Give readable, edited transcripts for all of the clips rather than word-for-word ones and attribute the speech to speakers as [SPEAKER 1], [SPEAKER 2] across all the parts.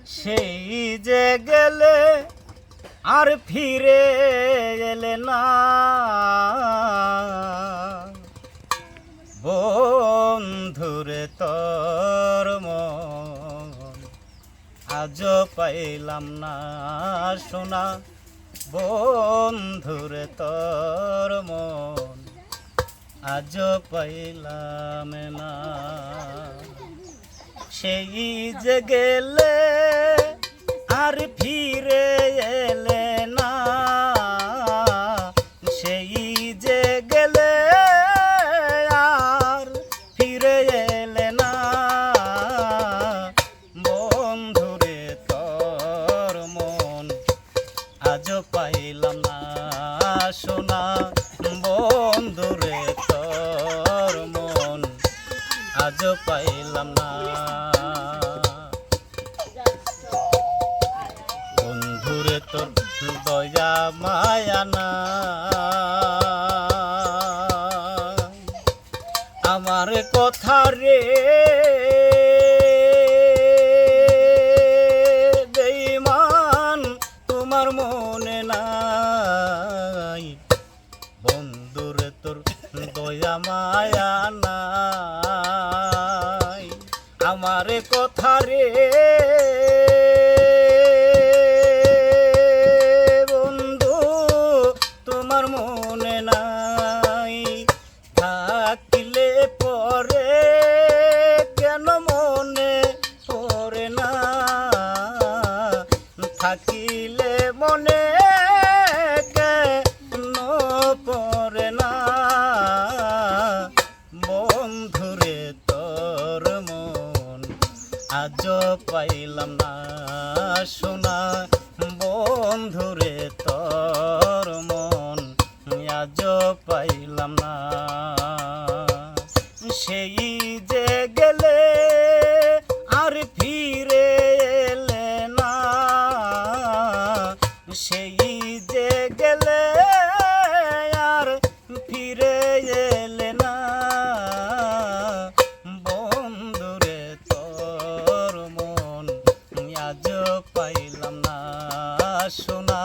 [SPEAKER 1] সেই যে গেলে আর ফিরে এলে না, বন্ধুরে তোর মন আজও পাইলাম না সোনা, বন্ধুরে তোর মন আজও পাইলাম না। সেই যে গেলে আর ফিরে এলে না, সেই যে গেলে আর ফিরে এলে না, বন্ধুরে তোর মন আজও পাইলাম না সোনা, বন্ধুরে তোর মন আজও পাইলাম না। বন্ধুরে তোর দয়া মায়া না, আমার কথা রে বেঈমান তোমার মনে নাই, বন্ধুরে তোর দয়া মায়া নাই, আমার কথা রে বন্ধু তোমার মনে নাই, থাকিলে পরে কেন মনে পড়ে না, থাকিলে মনে কেন পড়ে না, বন্ধুরে তোর মন আজও পাইলাম না সোনা, বন্ধুরে তোর মন আজও পাইলাম না। সেই যে গেলে আর ফিরে এলে না, সেই যে গেলে আর ফিরে এলে না, বন্ধুরে তোর মন আজও পাইলাম না সোনা,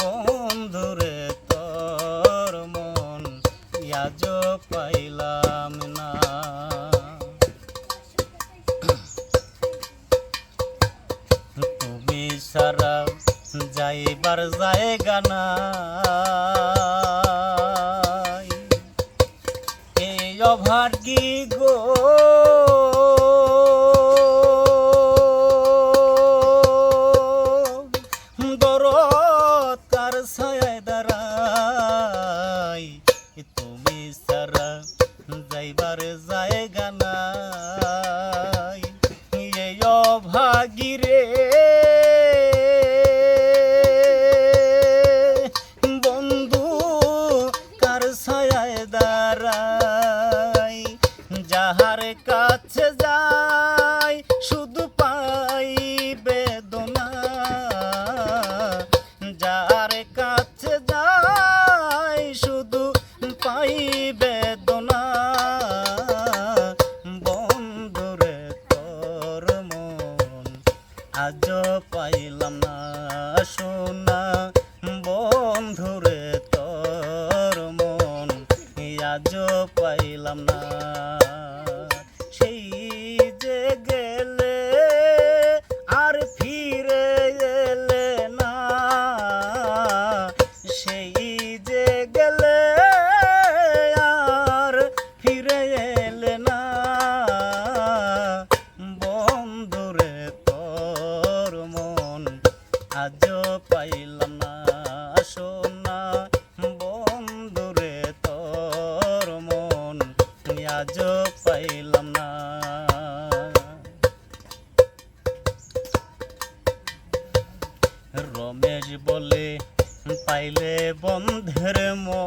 [SPEAKER 1] বন্ধুরে তোর মন আজও পাইলাম না। তুমি সারা যাইবার জায়গা নাই, এই অভাগী গো দরদ কার ছায়ায় দাঁড়াই, তুমি সারা যাইবার জায়গা নাই, এই অভাগী রে বন্ধু কার ছায়ায় দাঁড়াই, যাহার কাছে যাই শুধু পাই বেদনা, যার কাছে যাই শুধু পাই বেদনা, বন্ধুরে তোর মন আজও পাইলাম না সোনা, বন্ধুরে তোর মন আজও পাইলাম না। সেই যে গেলে আর ফিরে এলে না, সেই যে গেলে আর ফিরে এলে না, বন্ধুরে তোর মন আজও পাইলাম না সোনা, বন্ধুরে তোর মন আজও পাইলাম না। রমেশ বলে পাইলে বন্ধের মন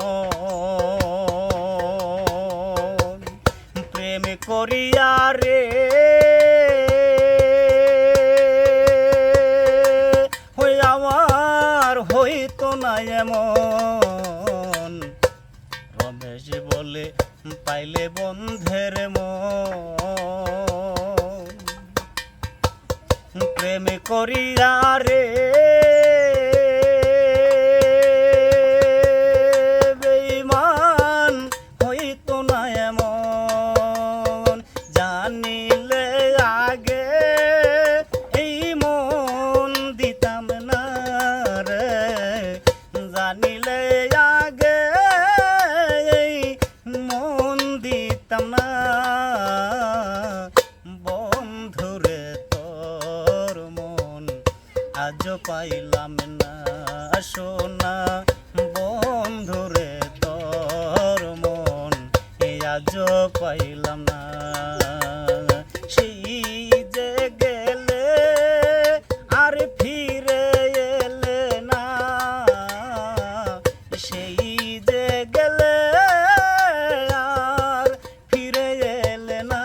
[SPEAKER 1] প্রেম করিয়া রে আমার হইতো না এমন, রমেশ বলে পাইলে বন্ধের মন প্রেম করিয়া রে বেঈমান হইতো না এমন, জানিলে আগে এই মন দিতাম না রে, জানিলে আগে এই মন দিতাম না। বন্ধুরে তোর মন আজ পাইলাম না সোনা, বন্ধুরে তোর মন আজ পাইলাম না। সেই যে গেলে আর ফিরে এলে না, সেই যে গেলে আর ফিরে এলে না।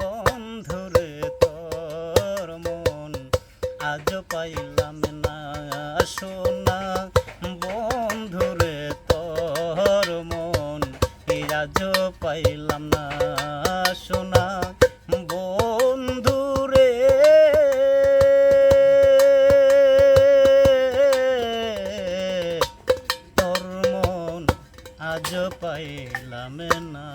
[SPEAKER 1] বন্ধুরে তোর মন আজ পাইলাম না সোনা, বন্ধুরে তোর মন আজ পাইলাম না সোনা। বন্ধুরে তোর মন আজ পাইলাম না।